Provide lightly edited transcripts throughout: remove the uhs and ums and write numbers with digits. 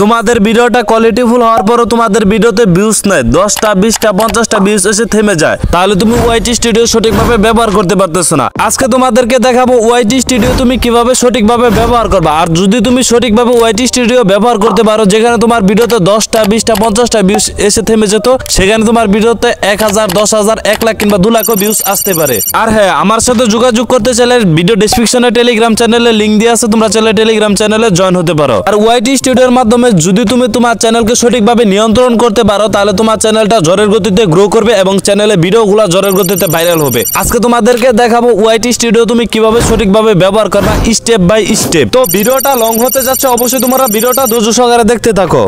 তোমাদের ভিডিওটা কোয়ালিটিফুল হওয়ার পরও তোমাদের ভিডিওতে ভিউজ নাই, 10টা 20টা 50টা ভিউজ এসে থেমে যায়, তাহলে তুমি ওয়াইটি স্টুডিও সঠিকভাবে ব্যবহার করতে পারতেছো না। আজকে তোমাদেরকে দেখাবো ওয়াইটি স্টুডিও তুমি কিভাবে সঠিকভাবে ব্যবহার করবা। আর যদি তুমি সঠিকভাবে ওয়াইটি স্টুডিও ব্যবহার করতে পারো, যেখানে তোমার ভিডিওতে 10টা 20টা 50টা ভিউজ এসে থেমে যেত, সেখানে তোমার ভিডিওতে 1000 10,000 1 লাখ কিংবা 2 লাখও ভিউজ আসতে পারে। আর হ্যাঁ, আমার সাথে যোগাযোগ করতে চাইলে ভিডিও ডেসক্রিপশনে টেলিগ্রাম চ্যানেলে লিংক দেওয়া আছে, তোমরা চাইলে টেলিগ্রাম চ্যানেলে জয়েন হতে পারো। আর ওয়াইটি স্টুডিওর মাধ্যমে যদি তুমি তোমার চ্যানেলকে সঠিকভাবে নিয়ন্ত্রণ করতে পারো, তাহলে তোমার চ্যানেলটা ঝড়ের গতিতে গ্রো করবে এবং চ্যানেলে ভিডিওগুলো ঝড়ের গতিতে ভাইরাল হবে। আজকে তোমাদেরকে দেখাবো ওয়াইটি স্টুডিও তুমি কিভাবে সঠিকভাবে ব্যবহার করবা স্টেপ বাই স্টেপ। তো ভিডিওটা লং হতে যাচ্ছে, অবশ্যই তোমরা ভিডিওটা ধৈর্য সহকারে দেখতে থাকো।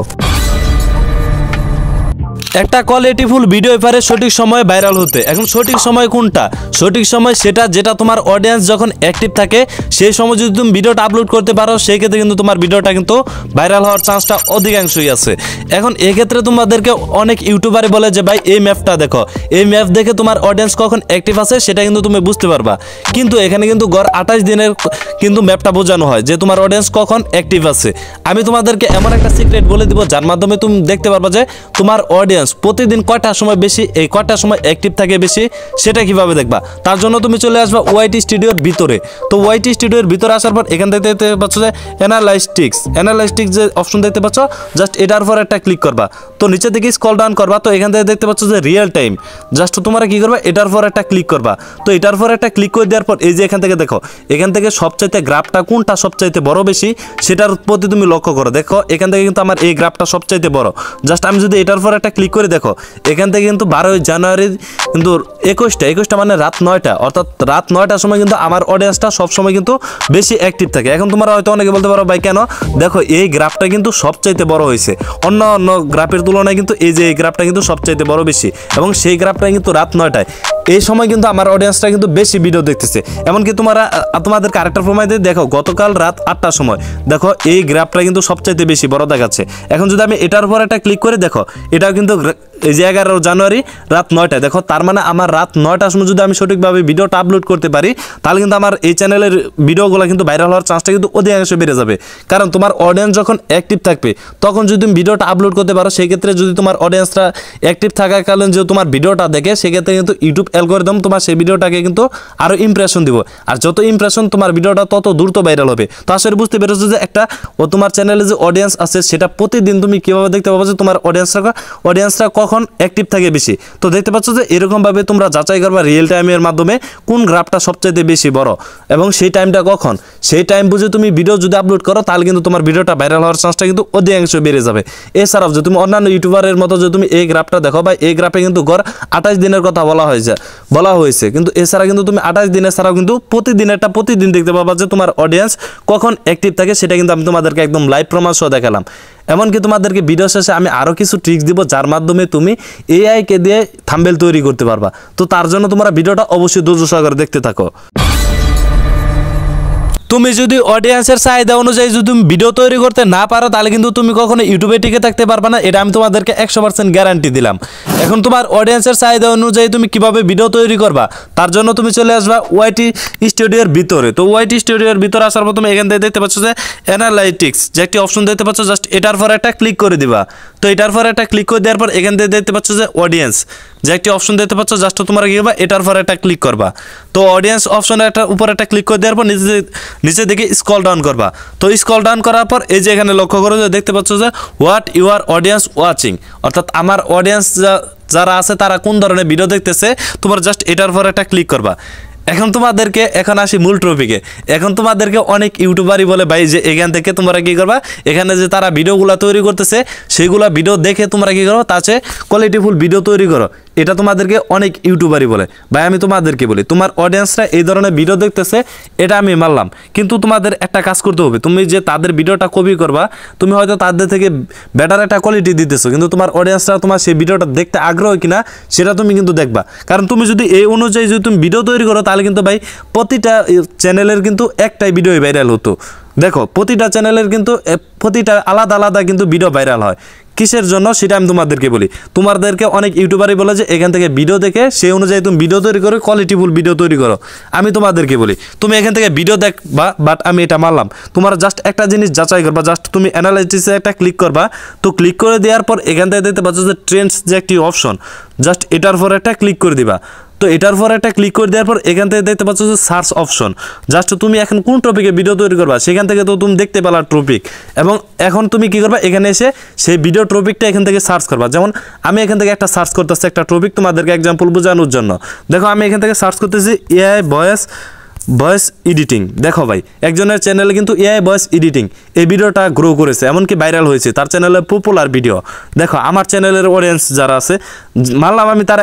একটা কোয়ালিটিফুল ভিডিও পারে সঠিক সময়ে ভাইরাল হতে। এখন সঠিক সময় কোনটা? সঠিক সময় সেটা যেটা তোমার অডিয়েন্স যখন অ্যাক্টিভ থাকে, সেই সময় যদি তুমি ভিডিওটা আপলোড করতে পারো, সেই ক্ষেত্রে কিন্তু তোমার ভিডিওটা কিন্তু ভাইরাল হওয়ার চান্সটা অধিকাংশই আছে। এখন এক্ষেত্রে তোমাদেরকে অনেক ইউটিউবারই বলে যে ভাই এই ম্যাপটা দেখো, এই ম্যাপ দেখে তোমার অডিয়েন্স কখন অ্যাক্টিভ আছে সেটা কিন্তু তুমি বুঝতে পারবা। কিন্তু এখানে কিন্তু গড় 28 দিনের কিন্তু ম্যাপটা বোঝানো হয় যে তোমার অডিয়েন্স কখন অ্যাক্টিভ আছে। আমি তোমাদেরকে এমন একটা সিক্রেট বলে দিব, যার মাধ্যমে তুমি দেখতে পারবা যে তোমার অডিয়েন্স প্রতিদিন কয়টার সময় বেশি, এই কয়টার সময় অ্যাক্টিভ থাকে বেশি, সেটা কিভাবে দেখবা। তার জন্য তুমি চলে আসবা ওয়াইটি স্টুডিওর ভিতরে। তো ওয়াইটি স্টুডিওর ভিতরে আসার পর এখান থেকে দেখতে পাচ্ছ যে অ্যানালাইটিক্স যে অপশন দেখতে পাচ্ছ, জাস্ট এটার পর একটা ক্লিক করবা। তো নিচে দিকে স্ক্রল ডাউন করবা, তো এখান থেকে দেখতে পাচ্ছ যে রিয়েল টাইম, জাস্ট তোমরা কি করবা, এটার পর একটা ক্লিক করবা। তো এটার পর একটা ক্লিক করে দেওয়ার পর এই যে এখান থেকে দেখো, এখান থেকে সবচাইতে গ্রাফটা কোনটা সবচাইতে বড় বেশি, সেটার প্রতি তুমি লক্ষ্য করো। দেখো এখান থেকে কিন্তু আমার এই গ্রাফটা সবচাইতে বড়। জাস্ট আমি যদি এটার পর একটা ক্লিক করে দেখো, এখান থেকে কিন্তু 12 জানুয়ারি কিন্তু 21টা মানে রাত 9টা, অর্থাৎ রাত 9টার সময় কিন্তু আমার অডিয়েন্সটা সবসময় কিন্তু বেশি অ্যাক্টিভ থাকে। এখন তোমরা হয়তো অনেকে বলতে পারো ভাই কেন, দেখো এই গ্রাফটা কিন্তু সবচাইতে বড় হয়েছে, অন্য অন্য গ্রাফের তুলনায় কিন্তু এই যে এই গ্রাফটা কিন্তু সবচাইতে বড় বেশি, এবং সেই গ্রাফটা কিন্তু রাত 9টায়। এই সময় কিন্তু আমার অডিয়েন্সটা কিন্তু বেশি ভিডিও দেখতেছে। এমনকি তোমাদেরকে আরেকটা প্রমাণ দিয়ে দেখো, গতকাল রাত 8টার সময় দেখো এই গ্রাফটা কিন্তু সবচাইতে বেশি বড় দেখাচ্ছে। এখন যদি আমি এটার উপর একটা ক্লিক করে দেখো, এটাও কিন্তু এই যে 11 জানুয়ারি রাত 9টায়। দেখো তার মানে আমার রাত 9টার সময় যদি আমি সঠিকভাবে ভিডিওটা আপলোড করতে পারি, তাহলে কিন্তু আমার এই চ্যানেলের ভিডিওগুলো কিন্তু ভাইরাল হওয়ার চান্সটা কিন্তু অধিকাংশ বেড়ে যাবে। কারণ তোমার অডিয়েন্স যখন অ্যাক্টিভ থাকবে, তখন যদি তুমি ভিডিওটা আপলোড করতে পারো, সেই ক্ষেত্রে যদি তোমার অডিয়েন্সরা অ্যাক্টিভ থাকাকালীন যে তোমার ভিডিওটা দেখে, সেক্ষেত্রে কিন্তু ইউটিউব অ্যালগরিদম তোমার সেই ভিডিওটাকে কিন্তু আরও ইমপ্রেশন দিব। আর যত ইমপ্রেশন তোমার ভিডিওটা তত দ্রুত ভাইরাল হবে। তো আসলে বুঝতে পেরেছো যে একটা তোমার চ্যানেলে যে অডিয়েন্স আছে, সেটা প্রতিদিন তুমি কীভাবে দেখতে পাবো যে তোমার অডিয়েন্সরা কখন অ্যাক্টিভ থাকে বেশি। তো দেখতে পাচ্ছ যে এরকমভাবে তোমরা যাচাই করবা রিয়েল টাইমের মাধ্যমে কোন গ্রাফটা সবচাইতে বেশি বড় এবং সেই টাইমটা কখন। সেই টাইম বুঝে তুমি ভিডিও যদি আপলোড করো, তাহলে কিন্তু তোমার ভিডিওটা ভাইরাল হওয়ার চান্সটা কিন্তু অধিকাংশ বেড়ে যাবে। এছাড়াও যদি তুমি অন্যান্য ইউটিউবারের মতো যদি তুমি এই গ্রাফটা দেখো, বা এই গ্রাফে কিন্তু গড় 28 দিনের কথা বলা হয়েছে, কিন্তু এছাড়া কিন্তু তুমি 28 দিনের ছাড়াও কিন্তু প্রতিদিন দেখতে পাবা যে তোমার অডিয়েন্স কখন অ্যাক্টিভ থাকে। সেটা কিন্তু আমি তোমাদেরকে একদম লাইভ প্রমাণ সহ দেখালাম। এমনকি তোমাদেরকে ভিডিও শেষে আমি আরও কিছু ট্রিক্স দিব, যার মাধ্যমে তুমি এআইকে দিয়ে থাম্বনেল তৈরি করতে পারবা। তো তার জন্য তোমরা ভিডিওটা অবশ্যই ধৈর্য সহকারে দেখতে থাকো। তুমি যদি অডিয়েন্সের চাহিদা অনুযায়ী যদি তুমি ভিডিও তৈরি করতে না পারো, তাহলে কিন্তু তুমি কখনো ইউটিউবে টিকে থাকতে পারবে না। এটা আমি তোমাদেরকে 100% গ্যারান্টি দিলাম। এখন তোমার অডিয়েন্সের চাহিদা অনুযায়ী তুমি কিভাবে ভিডিও তৈরি করবা, তার জন্য তুমি চলে আসবা ওয়াইটি স্টুডিওর ভিতরে। তো ওয়াইটি স্টুডিওর ভিতরে আসার পর তুমি এখান থেকে দেখতে পাচ্ছ যে অ্যানালাইটিক্স যে একটি অপশন দেখতে পাচ্ছ, জাস্ট এটার পর একটা ক্লিক করে দিবা। তো এটার পর একটা ক্লিক করে দেওয়ার পর এখান থেকে দেখতে পাচ্ছ যে অডিয়েন্স যে একটি অপশন দেখতে পাচ্ছ, জাস্ট তোমরা কি করবা, এটার পর একটা ক্লিক করবা। তো অডিয়েন্স অপশনের একটা উপর একটা ক্লিক করে দেওয়ার পর নিচে দিকে স্ক্রল ডাউন করবা। তো স্ক্রল ডাউন করার পর এই যে এখানে লক্ষ্য করো যে দেখতে পাচ্ছ যে হোয়াট ইউর অডিয়েন্স ওয়াচিং, অর্থাৎ আমার অডিয়েন্স যারা আছে তারা কোন ধরনের ভিডিও দেখতেছে, তোমরা জাস্ট এটার পর একটা ক্লিক করবা। এখন আসি মূল টপিকে। এখন তোমাদেরকে অনেক ইউটিউবারই বলে ভাই যে এখান থেকে তোমরা কি করবা, এখানে যে তারা ভিডিওগুলো তৈরি করতেছে, সেগুলা ভিডিও দেখে তোমরা কি করো, তাতে কোয়ালিটিফুল ভিডিও তৈরি করো। এটা তোমাদেরকে অনেক ইউটিউবারই বলে। ভাই আমি তোমাদেরকে বলি, তোমার অডিয়েন্সরা এই ধরনের ভিডিও দেখতেছে, এটা আমি মানলাম, কিন্তু তোমাদের একটা কাজ করতে হবে। তুমি যে তাদের ভিডিওটা কপি করবা, তুমি হয়তো তাদের থেকে বেটার একটা কোয়ালিটি দিতেছো, কিন্তু তোমার অডিয়েন্সরা তোমার সেই ভিডিওটা দেখতে আগ্রহ কিনা সেটা তুমি কিন্তু দেখবা। কারণ তুমি যদি এই অনুযায়ী যদি তুমি ভিডিও তৈরি করো, তাহলে কিন্তু ভাই প্রতিটা চ্যানেলের কিন্তু একটাই ভিডিও ভাইরাল হতো। দেখো প্রতিটা চ্যানেলের কিন্তু প্রতিটা আলাদা আলাদা কিন্তু ভিডিও ভাইরাল হয়। কিসের জন্য সেটা আমি তোমাদেরকে বলি। তোমাদেরকে অনেক ইউটিউবারই বলে যে এখান থেকে ভিডিও দেখে সেই অনুযায়ী তুমি ভিডিও তৈরি করো, কোয়ালিটিফুল ভিডিও তৈরি করো। আমি তোমাদেরকে বলি তুমি এখান থেকে ভিডিও দেখবা, বাট আমি এটা মানলাম, তোমার জাস্ট একটা জিনিস যাচাই করবা, জাস্ট তুমি অ্যানালাইসিসে একটা ক্লিক করবা। তো ক্লিক করে দেওয়ার পর এখান থেকে দেখতে পাচ্ছ যে ট্রেন্ডস যে একটি অপশন, জাস্ট এটার পর একটা ক্লিক করে দিবা। তো এটার পর একটা ক্লিক করে দেওয়ার পর এখান থেকে দেখতে পাচ্ছ যে সার্চ অপশন, জাস্ট তুমি এখন কোন টপিকে ভিডিও তৈরি করবা সেখান থেকে তো তুমি দেখতে পেলা টপিক, এবং এখন তুমি কি করবা এখানে এসে সেই ভিডিও টপিকটা এখান থেকে সার্চ করবা। যেমন আমি এখান থেকে একটা সার্চ করতেছি একটা টপিক তোমাদেরকে এক্সাম্পল বোঝানোর জন্য। দেখো আমি এখান থেকে সার্চ করতেছি এআই ভয়েস এডিটিং। দেখো ভাই একজনের চ্যানেলে কিন্তু এআই ভয়েস এডিটিং এই ভিডিওটা গ্রো করেছে, এমনকি ভাইরাল হয়েছে, তার চ্যানেলে পপুলার ভিডিও। দেখো আমার চ্যানেলের অডিয়েন্স যারা আছে, মানলাম আমি তারা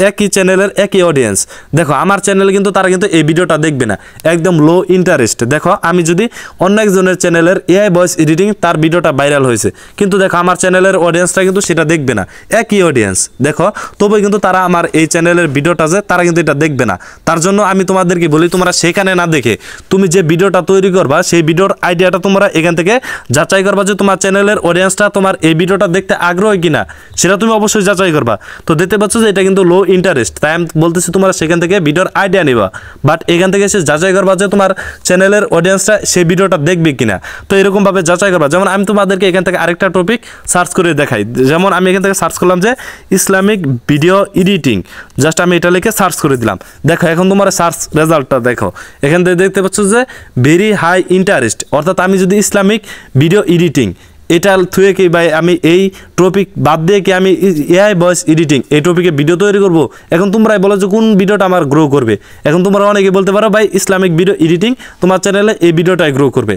একই চ্যানেলের একই অডিয়েন্স। দেখো আমার চ্যানেলে কিন্তু তারা কিন্তু এই ভিডিওটা দেখবে না, একদম লো ইন্টারেস্ট। দেখো আমি যদি অন্য একজনের চ্যানেলের এআই ভয়েস এডিটিং তার ভিডিওটা ভাইরাল হয়েছে, কিন্তু দেখো আমার চ্যানেলের অডিয়েন্সটা কিন্তু সেটা দেখবে না, একই অডিয়েন্স। দেখো তবে কিন্তু তারা আমার এই চ্যানেলের ভিডিওটা যে তারা কিন্তু এটা দেখবে না। তার জন্য আমি তোমাদেরকে বলি তোমরা সেখানে না দেখে তুমি যে ভিডিওটা তৈরি করবা সেই ভিডিওর আইডিয়াটা তোমরা এখান থেকে যাচাই করবা যে তোমার চ্যানেলের অডিয়েন্সটা তোমার এই ভিডিওটা দেখতে আগ্রহী কিনা, সেটা তুমি অবশ্যই যাচাই করবা। তো দেখতে পাচ্ছ যে এটা কিন্তু লো ইন্টারেস্ট, তাই আমি বলতেছি তোমরা সেখান থেকে ভিডিওর আইডিয়া নিবা, বাট এখান থেকে সে যাচাই করবা যে তোমার চ্যানেলের অডিয়েন্সটা সেই ভিডিওটা দেখবে কিনা। তো এরকমভাবে যাচাই করবা। যেমন আমি তোমাদেরকে এখান থেকে আরেকটা টপিক সার্চ করে দেখাই। যেমন আমি এখান থেকে সার্চ করলাম যে ইসলামিক ভিডিও এডিটিং, জাস্ট আমি এটা লিখে সার্চ করে দিলাম। দেখো এখন তোমার সার্চ রেজাল্টটা দেখো, এখান থেকে দেখতে পাচ্ছ যে ভেরি হাই ইন্টারেস্ট, অর্থাৎ আমি যদি ইসলামিক ভিডিও এডিটিং এটা থুয়ে কি ভাই আমি এই টপিক বাদ দিয়ে কি আমি এআই ভয়েস এডিটিং এই টপিকে ভিডিও তৈরি করব। এখন তোমরাই বলো যে কোন ভিডিওটা আমার গ্রো করবে। এখন তোমরা অনেকে বলতে পারো ভাই ইসলামিক ভিডিও এডিটিং তোমার চ্যানেলে এই ভিডিওটাই গ্রো করবে।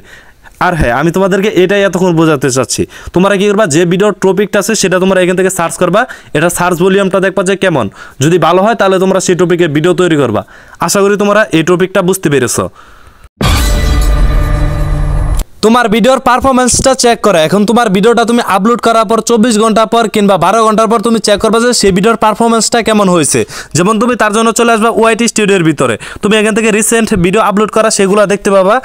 আর হ্যাঁ আমি তোমাদেরকে এটাই এতক্ষণ বোঝাতে চাচ্ছি, তোমরা কি করবা যে ভিডিওর টপিকটা আছে সেটা তোমরা এখান থেকে সার্চ করবা, এটা সার্চ ভলিউমটা দেখবা যে কেমন, যদি ভালো হয় তাহলে তোমরা সেই টপিকের ভিডিও তৈরি করবা। আশা করি তোমরা এই টপিকটা বুঝতে পেরেছো। তোমার ভিডিওর পারফরমেন্সটা চেক করো। এখন তোমার ভিডিওটা তুমি আপলোড করার পর 24 ঘন্টা পর কিংবা 12 ঘন্টার পর তুমি চেক করবা যে সেই ভিডিওর পারফরমেন্সটা কেমন হয়েছে। যেমন তুমি তার জন্য চলে আসবা ওয়াইটি স্টুডিওর ভিতরে, তুমি এখান থেকে রিসেন্ট ভিডিও আপলোড করা সেগুলো দেখতে পাবা।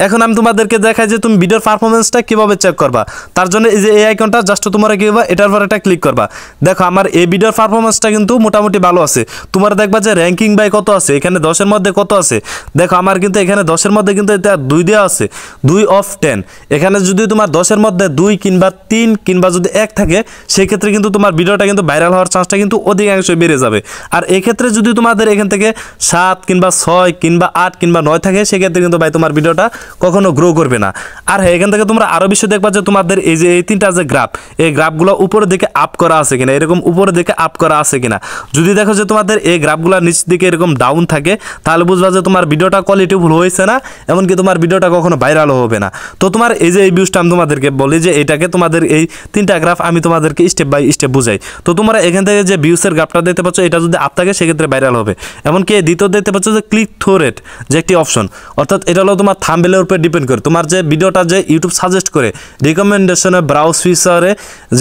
এখন আমি তোমাদেরকে দেখাই যে তুমি ভিডিওর পারফরমেন্সটা কীভাবে চেক করবা। তার জন্য এই যে এই আইকনটা জাস্ট তোমরা কী করবা, এটার পর একটা ক্লিক করবা। দেখো আমার এই ভিডিওর পারফরমেন্সটা কিন্তু মোটামুটি ভালো আছে। তোমরা দেখবা যে র্যাঙ্কিং বাই কত আছে, এখানে 10-এর মধ্যে কত আছে। দেখো আমার কিন্তু এখানে 10-এর মধ্যে কিন্তু এটা 2 দেওয়া আছে, 2 অফ 10। এখানে যদি তোমার 10-এর মধ্যে 2 কিংবা 3 কিংবা যদি 1 থাকে সেক্ষেত্রে কিন্তু তোমার ভিডিওটা কিন্তু ভাইরাল হওয়ার চান্সটা কিন্তু অধিকাংশই বেড়ে যাবে। আর এক্ষেত্রে যদি তোমাদের এখান থেকে 7 কিংবা 6 কিংবা 8 কিংবা 9 থাকে সেক্ষেত্রে কিন্তু ভাই তোমার ভিডিওটা কখনো গ্রো করবে না। আর হ্যাঁ এখান থেকে তোমরা আরও বিষয় দেখবা যে তোমাদের এই যে এই 3টা যে গ্রাফ, এই গ্রাফগুলো উপরের দিকে আপ করা আছে কিনা, এরকম উপরের দিকে আপ করা আছে কিনা। যদি দেখো যে তোমাদের এই গ্রাফগুলো নিচ দিকে এরকম ডাউন থাকে তাহলে বুঝবা যে তোমার ভিডিওটা কোয়ালিটিফুল হয়েছে না, এমনকি তোমার ভিডিওটা কখনো ভাইরালও হবে না। তো তোমার এই যে এই ভিউজটা আমি তোমাদেরকে বলি যে এটাকে তোমাদের এই 3টা গ্রাফ আমি তোমাদেরকে স্টেপ বাই স্টেপ বুঝাই। তো তোমরা এখান থেকে যে ভিউসের গ্রাফটা দেখতে পাচ্ছ এটা যদি আপ থাকে সেক্ষেত্রে ভাইরাল হবে। এমনকি দ্বিতীয় দেখতে পাচ্ছ যে ক্লিক থ্রু রেট যে একটি অপশন, অর্থাৎ এটা হলো তোমার থাম্বনেলের উপর ডিপেন্ড করে তোমার যে ভিডিওটা যে ইউটিউব সাজেস্ট করে রিকমেন্ডেশনে ব্রাউজ ফিচারে,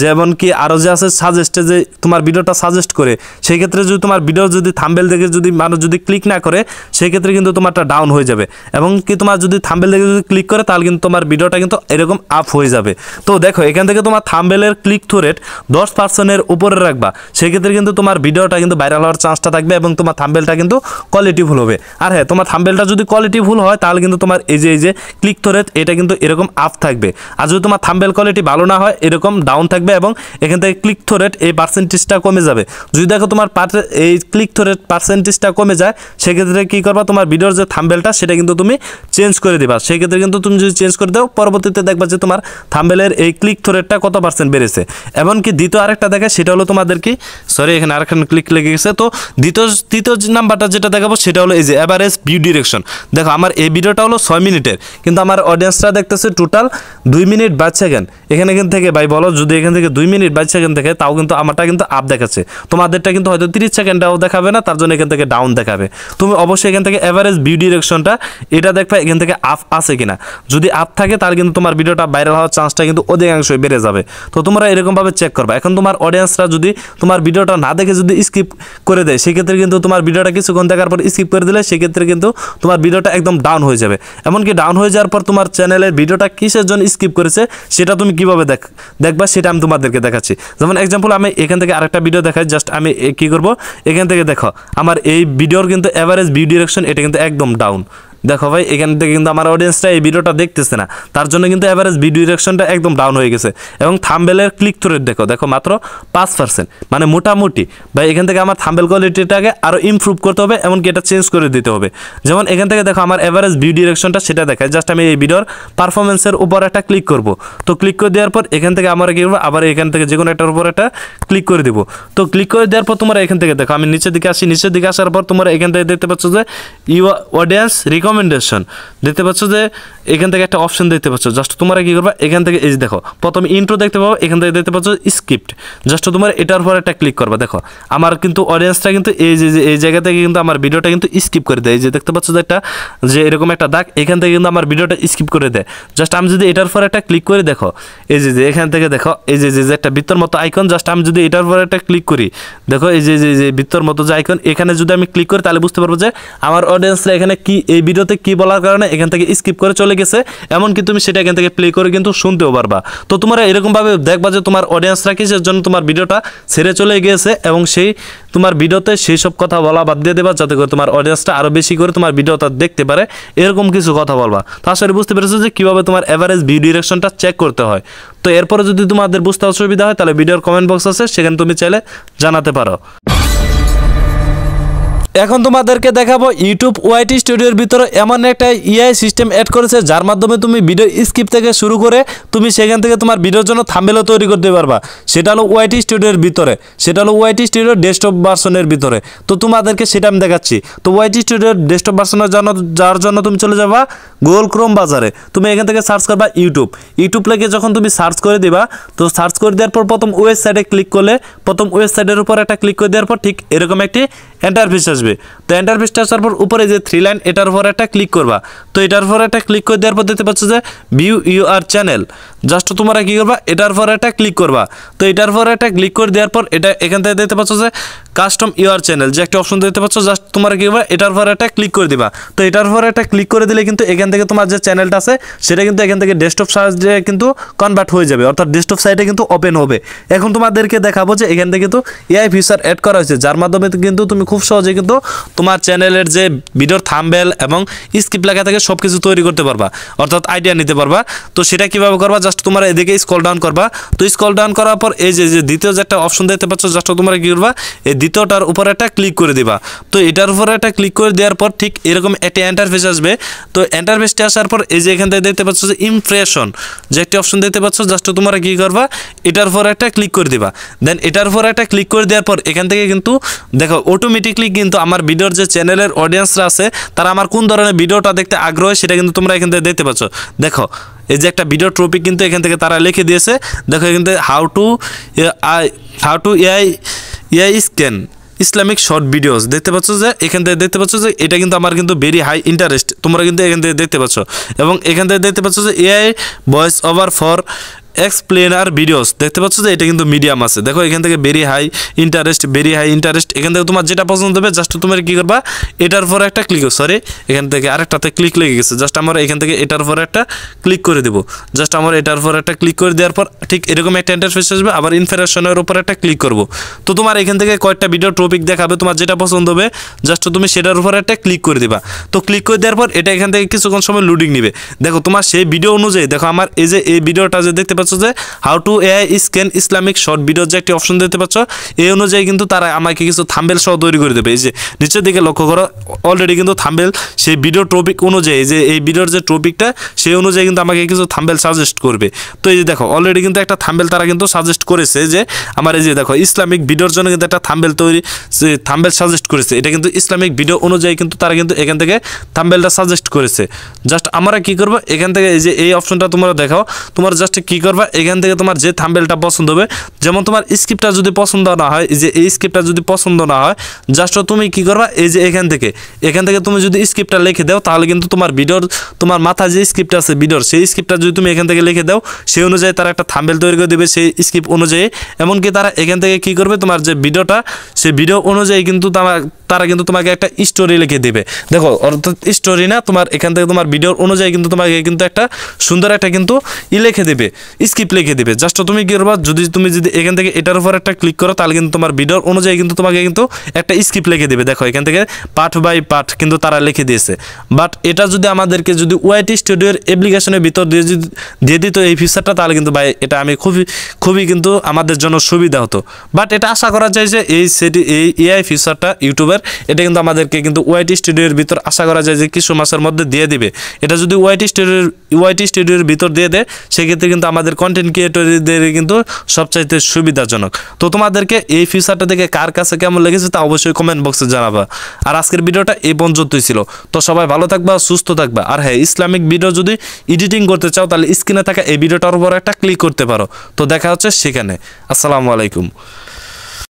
যেমন কি আরও যে আছে সাজেস্টে যে তোমার ভিডিওটা সাজেস্ট করে, সেই ক্ষেত্রে যদি তোমার ভিডিও যদি থাম্বনেল দেখে যদি মানুষ যদি ক্লিক না করে সেই ক্ষেত্রে কিন্তু তোমারটা ডাউন হয়ে যাবে। এবং কি তোমার যদি থাম্বনেল দেখে যদি ক্লিক করে তাহলে কিন্তু তোমার ভিডিওটা কিন্তু এরকম আপ হয়ে যাবে। তো দেখো এখান থেকে তোমার থাম্বনেলের ক্লিক থ্রু রেট 10%-এর উপরে রাখবা, সেক্ষেত্রে কিন্তু তোমার ভিডিওটা কিন্তু ভাইরাল হওয়ার চান্সটা থাকবে এবং তোমার থাম্বনেলটা কিন্তু কোয়ালিটিফুল হবে। আর হ্যাঁ তোমার থাম্বনেলটা যদি কোয়ালিটিফুল হয় তাহলে কিন্তু তোমার এই যে ক্লিক থ্রু রেট এটা কিন্তু এরকম আপ থাকবে। আর যদি তোমার থাম্বনেল কোয়ালিটি ভালো না হয় এরকম ডাউন থাকবে এবং এখান থেকে ক্লিক থ্রু রেট এই পার্সেন্টেজটা কমে যাবে। যদি দেখো তোমার এই ক্লিক থ্রু রেট পার্সেন্টেজটা কমে যায় সেক্ষেত্রে কী করবা, তোমার ভিডিওর যে থাম্বনেলটা সেটা কিন্তু তুমি চেঞ্জ করে দিবা। সেক্ষেত্রে কিন্তু তুমি যদি চেঞ্জ করে দাও পরবর্তীতে দেখবা যে তোমার থাম্বনেলের এই ক্লিক থ্রু রেটটা কত % বেড়েছে। এমনকি দ্বিতীয় আরেকটা দেখে সেটা হলো তোমাদের কি এখানে আরেকখানে ক্লিক লেগে গেছে। তো তৃতীয় নাম্বারটা যেটা দেখাবো সেটা হলো এই যে এভারেজ ভিউ ডিরেকশন। দেখো আমার এই ভিডিওটা হলো 6 মিনিটের, মিনিটের, কিন্তু আমার অডিয়েন্সরা দেখতেছে টোটাল 2 মিনিট 22 সেকেন্ড। এখানে থেকে ভাই বলো, যদি এখান থেকে 2 মিনিট 22 সেকেন্ড থেকে, তাও কিন্তু আমারটা কিন্তু আপ দেখাচ্ছে, তোমাদেরটা কিন্তু হয়তো 30 সেকেন্ডটাও দেখাবে না, তার জন্য এখান থেকে ডাউন দেখাবে। তুমি অবশ্যই এখান থেকে এভারেজ ভিউ ডিরেকশনটা এটা দেখবে এখান থেকে আপ আছে কিনা। যদি আপ থাকে তাহলে কিন্তু তোমার ভিডিওটা ভাইরাল হওয়ার চান্সটা কিন্তু অধিকাংশই বেড়ে যাবে। তো তোমরা এরকমভাবে চেক করবা। এখন তোমার অডিয়েন্সরা যদি তোমার ভিডিওটা না দেখে যদি স্কিপ করে দেয়, সেক্ষেত্রে কিন্তু তোমার ভিডিওটা কিছুক্ষণ দেখার পর স্কিপ করে দিলে সেক্ষেত্রে কিন্তু তোমার ভিডিওটা একদম ডাউন হয়ে যাবে। এমনকি ডাউন হয়ে যাওয়ার পর তোমার চ্যানেলের ভিডিওটা কিসের জন্য স্কিপ করেছে সেটা তুমি কীভাবে দেখবা সেটা আমি তোমাদেরকে দেখাচ্ছি। যেমন এক্সাম্পল আমি এখান থেকে আরেকটা ভিডিও দেখাই, জাস্ট আমি কী করবো, এখান থেকে দেখো আমার এই ভিডিওর কিন্তু এভারেজ ভিউ ডিরেকশন এটা কিন্তু একদম ডাউন। দেখো ভাই, এখান থেকে কিন্তু আমার অডিয়েন্সটা এই ভিডিওটা দেখতেছে না, তার জন্য কিন্তু এভারেজ ভিডিও ডিরেকশনটা একদম ডাউন হয়ে গেছে। এবং থাম্বনেলের ক্লিক থ্রু রেট দেখো মাত্র 5%, মানে মোটামুটি ভাই এখান থেকে আমার থাম্বনেল কোয়ালিটিটাকে আরও ইমপ্রুভ করতে হবে, এমনকি এটা চেঞ্জ করে দিতে হবে। যেমন এখান থেকে দেখো আমার এভারেজ ভিউ ডিরেকশনটা সেটা দেখায়, জাস্ট আমি এই ভিডিওর পারফরমেন্সের উপর একটা ক্লিক করব। তো ক্লিক করে দেওয়ার পর এখান থেকে আমরা কী করবো, আবার এখান থেকে যে কোনো একটার উপর একটা ক্লিক করে দিব। তো ক্লিক করে দেওয়ার পর তোমরা এখান থেকে দেখো আমি নিচের দিকে আসি, নিচের দিকে আসার পর তোমরা এখান থেকে দেখতে পাচ্ছ যে ইউর অডিয়েন্স রিকমেন্ডেশন দেখতে পাচ্ছ, যে এখান থেকে একটা অপশন দেখতে পাচ্ছ। জাস্ট তোমরা কি করবা, এখান থেকে এই দেখো প্রথমে ইন্ট্রো দেখতে পাবো, এখান থেকে দেখতে পাচ্ছ স্ক্রিপ্ট, জাস্ট তোমরা এটার উপর একটা ক্লিক করবা। দেখো আমার কিন্তু অডিয়েন্সটা কিন্তু এই জায়গা থেকে কিন্তু আমার ভিডিওটা কিন্তু স্কিপ করে দেয়। এই যে দেখতে পাচ্ছ যে একটা যে এরকম একটা দাগ, এখান থেকে কিন্তু আমার ভিডিওটা স্কিপ করে দেয়। জাস্ট আমি যদি এটার উপর একটা ক্লিক করে দেখো, এই যে এখান থেকে দেখো এই যে একটা বৃত্তর মতো আইকন, জাস্ট আমি যদি এটার উপর একটা ক্লিক করি, দেখো এই যে বৃত্তর মতো যে আইকন, এখানে যদি আমি ক্লিক করি তাহলে বুঝতে পারবো যে আমার অডিয়েন্সরা এখানে কি এই ভিডিওতে কি বলার কারণে এখান থেকে স্কিপ করে চলে গেছে। এমনকি তুমি সেটা এখান থেকে প্লে করে কিন্তু শুনতেও পারবা। তো তোমরা এরকমভাবে দেখবা যে তোমার অডিয়েন্সরা কিসের জন্য তোমার ভিডিওটা ছেড়ে চলে গিয়েছে, এবং সেই তোমার ভিডিওতে সেই সব কথা বলা বাদ দিয়ে দেবা, যাতে করে তোমার অডিয়েন্সটা আরও বেশি করে তোমার ভিডিওটা দেখতে পারে, এরকম কিছু কথা বলবা। তো আসলে বুঝতে পেরেছো যে কীভাবে তোমার এভারেজ ভিউ ডিরেকশনটা চেক করতে হয়। তো এরপরে যদি তোমাদের বুঝতে অসুবিধা হয় তাহলে ভিডিওর কমেন্ট বক্স আছে, সেখানে তুমি চাইলে জানাতে পারো। এখন তোমাদেরকে দেখাবো ইউটিউব ওয়াইটি স্টুডিওর ভিতরে এমন একটা ইআই সিস্টেম অ্যাড করেছে, যার মাধ্যমে তুমি ভিডিও স্কিপ থেকে শুরু করে তুমি সেখান থেকে তোমার ভিডিওর জন্য থাম্বনেলও তৈরি করতে পারবা। সেটা হলো ওয়াইটি স্টুডিওর ভিতরে, সেটা হলো ওয়াইটি স্টুডিওর ডেস্কটপ ভার্সনের ভিতরে। তো তোমাদেরকে সেটা আমি দেখাচ্ছি। তো ওয়াইটি স্টুডিওর ডেস্কটপ ভার্সনের জন্য যার জন্য তুমি চলে যাবা গুগল ক্রোম বাজারে, তুমি এখান থেকে সার্চ করবা ইউটিউব লেগে যখন তুমি সার্চ করে দিবা, তো সার্চ করে দেওয়ার পর প্রথম ওয়েবসাইটে ক্লিক করলে, প্রথম ওয়েবসাইটের উপর একটা ক্লিক করে দেওয়ার পর ঠিক এরকম একটি ইন্টারফেস আসবে। তো ইন্টারফেসটা আসার পর উপরে যে 3 লাইন এটার উপর একটা ক্লিক করবা। তো এটার উপর একটা ক্লিক করে দেওয়ার পর দেখতে পাচ্ছ যে ভিউ ইউর চ্যানেল, জাস্ট তোমরা কি করবা, এটার উপর একটা ক্লিক করবা। তো এটার উপর একটা ক্লিক করে দেওয়ার পর এটা এখান থেকে দেখতে পাচ্ছ যে কাস্টম ইউর চ্যানেল যে একটা অপশন দেখতে পাচ্ছ, জাস্ট তোমরা কি করবা, এটার উপর একটা ক্লিক করে দিবা। তো এটার উপর একটা ক্লিক করে দিলে কিন্তু এখান থেকে তোমার যে চ্যানেলটা আছে সেটা কিন্তু এখান থেকে ডেস্কটপ সাইজে কিন্তু কনভার্ট হয়ে যাবে, অর্থাৎ ডেস্কটপ সাইটে কিন্তু ওপেন হবে। এখন তোমাদেরকে দেখাবো যে এখান থেকে কিন্তু এআই ফিচার অ্যাড করা হয়েছে, যার মাধ্যমে কিন্তু তুমি খুব সহজে কিন্তু তোমার চ্যানেলের যে ভিডিওর থাম্বনেল এবং স্ক্রিপ্ট লেখা থেকে সব কিছু তৈরি করতে পারবা, অর্থাৎ আইডিয়া নিতে পারবা। তো সেটা কীভাবে করবা, জাস্ট তোমরা এদিকে স্ক্রল ডাউন করবা। তো স্ক্রল ডাউন করার পর এই যে দ্বিতীয় যে একটা অপশন দেখতে পাচ্ছ, জাস্ট তোমরা কী করবা, এই দ্বিতীয়টার উপরে একটা ক্লিক করে দিবা। তো এটার উপরে একটা ক্লিক করে দেওয়ার পর ঠিক এরকম একটা ইন্টারফেস আসবে। তো ইন্টারফেসটা আসার পর এই যে এখান থেকে দেখতে পাচ্ছ যে ইমপ্রেশন যে একটা অপশন দেখতে পাচ্ছ, জাস্ট তোমরা কী করবা, এটার উপরে একটা ক্লিক করে দিবা। দেন এটার উপরে একটা ক্লিক করে দেওয়ার পর এখান থেকে কিন্তু দেখো অটোমেটিকলি কিন্তু আমার ভিডিওর যে চ্যানেলের অডিয়েন্সরা আছে তারা আমার কোন ধরনের ভিডিওটা দেখতে আগ্রহী সেটা কিন্তু তোমরা এখান থেকে দেখতে পাচ্ছ। দেখো এই যে একটা ভিডিও টপিক কিন্তু এখান থেকে তারা লিখে দিয়েছে। দেখো এখান থেকে how to AI scan Islamic short videos দেখতে পাচ্ছ, যে এখান থেকে দেখতে পাচ্ছ যে এটা কিন্তু আমার কিন্তু ভেরি হাই ইন্টারেস্ট, তোমরা কিন্তু এখান থেকে দেখতে পাচ্ছ। এবং এখান থেকে দেখতে পাচ্ছ যে AI voice over for explainer videos দেখতে পাচ্ছ যে এটা কিন্তু মিডিয়াম আছে। দেখো এখান থেকে ভেরি হাই ইন্টারেস্ট এখান থেকে তোমার যেটা পছন্দ হবে জাস্ট তোমার কী করবা, এটার উপর একটা ক্লিক, সরি এখান থেকে আরেকটাতে ক্লিক লেগে গেছে, জাস্ট আমরা এখান থেকে এটার উপর একটা ক্লিক করে দেবো। জাস্ট আমরা এটার উপর একটা ক্লিক করে দেওয়ার পর ঠিক এরকম একটা ইন্টারফেস আসবে, আবার ইনফরমেশনের উপর একটা ক্লিক করবো। তো তোমার এখান থেকে কয়েকটা ভিডিও টপিক দেখাবে, তোমার যেটা পছন্দ হবে জাস্ট তুমি সেটার উপর একটা ক্লিক করে দিবা। তো ক্লিক করে দেওয়ার পর এটা এখান থেকে কিছুক্ষণ সময় লোডিং নিবে। দেখো তোমার সেই ভিডিও অনুযায়ী দেখো আমার এই যে এই ভিডিওটা যে দেখতে পাচ্ছ যে how to AI scan Islamic short video যে একটি অপশন দেখতে পাচ্ছ, এই অনুযায়ী কিন্তু তারা আমাকে কিছু থাম্বনেল সহ তৈরি করে দেবে। এই যে নিচের দিকে লক্ষ্য করো, অলরেডি কিন্তু থাম্বনেল সেই ভিডিও টপিক অনুযায়ী, যে এই ভিডিওর যে টপিকটা সেই অনুযায়ী কিন্তু আমাকে কিছু থাম্বনেল সাজেস্ট করবে। তো এই যে দেখো অলরেডি কিন্তু একটা থাম্বনেল তারা কিন্তু সাজেস্ট করেছে, যে আমার এই যে দেখো ইসলামিক ভিডিওর জন্য কিন্তু একটা থাম্বনেল থাম্বনেল সাজেস্ট করেছে। এটা কিন্তু ইসলামিক ভিডিও অনুযায়ী কিন্তু তারা কিন্তু এখান থেকে থাম্বনেলটা সাজেস্ট করেছে। জাস্ট আমরা কি করবো, এখান থেকে এই যে এই অপশনটা তোমরা দেখাও, তোমার জাস্ট কি করবা, এখান থেকে তোমার যে থাম্বনেলটা পছন্দ হবে, যেমন তোমার স্ক্রিপ্টটা যদি পছন্দ না হয়, এই যে এই স্ক্রিপ্টটা যদি পছন্দ না হয়, জাস্ট তুমি কি করবা, এই যে এখান থেকে তুমি যদি স্ক্রিপ্টটা লিখে দাও, তাহলে কিন্তু তোমার ভিডিওর তোমার মাথায় যে স্ক্রিপ্ট আছে ভিডিওর, সেই স্ক্রিপ্টটা যদি তুমি এখান থেকে লিখে দাও, সেই অনুযায়ী তারা একটা থাম্বনেল তৈরি করে দেবে সেই স্ক্রিপ্ট অনুযায়ী। এমনকি তারা এখান থেকে কি করবে, তোমার যে ভিডিওটা সেই ভিডিও অনুযায়ী কিন্তু তারা কিন্তু তোমাকে একটা স্টোরি লিখে দেবে। দেখো অর্থাৎ স্টোরি না, তোমার এখান থেকে তোমার ভিডিওর অনুযায়ী কিন্তু তোমাকে কিন্তু একটা সুন্দর একটা কিন্তু লিখে দেবে, স্ক্রিপ্ট লিখে দেবে। জাস্ট তুমি কি করবা, তুমি যদি এখান থেকে এটার উপর একটা ক্লিক করো, তাহলে কিন্তু তোমার ভিডিওর অনুযায়ী কিন্তু তোমাকে কিন্তু একটা স্ক্রিপ্ট লিখে দেবে। দেখো এখান থেকে পার্ট বাই পার্ট কিন্তু তারা লিখে দিয়েছে। বাট এটা যদি আমাদেরকে যদি ওয়াইটি স্টুডিওর অ্যাপ্লিকেশনের ভিতর দিয়ে দিত এই ফিচারটা, তাহলে কিন্তু ভাই এটা আমি খুবই কিন্তু আমাদের জন্য সুবিধা হতো। বাট এটা আশা করা যায় যে এই এআই ফিচারটা ইউটিউবের, এটা কিন্তু আমাদেরকে কিন্তু ওয়াইটি স্টুডিওর ভিতর আশা করা যায় যে কিছু মাসের মধ্যে দিয়ে দিবে। এটা যদি ওয়াইটি স্টুডিওর ভিতর দিয়ে দেয়, সেক্ষেত্রে কিন্তু আমাদের কন্টেন্ট ক্রিয়েটরদের কিন্তু সবচাইতে সুবিধাজনক। তো তোমাদেরকে এই ফিচারটা দেখে কার কাছে কেমন লেগেছে তা অবশ্যই কমেন্ট বক্সে জানাবা। আর আজকের ভিডিওটা এই পর্যন্তই ছিল। তো সবাই ভালো থাকবা, সুস্থ থাকবা। আর হ্যাঁ, ইসলামিক ভিডিও যদি এডিটিং করতে চাও, তাহলে স্ক্রিনে থাকা এই ভিডিওটার উপর একটা ক্লিক করতে পারো। তো দেখা হচ্ছে সেখানে। আসসালামু আলাইকুম।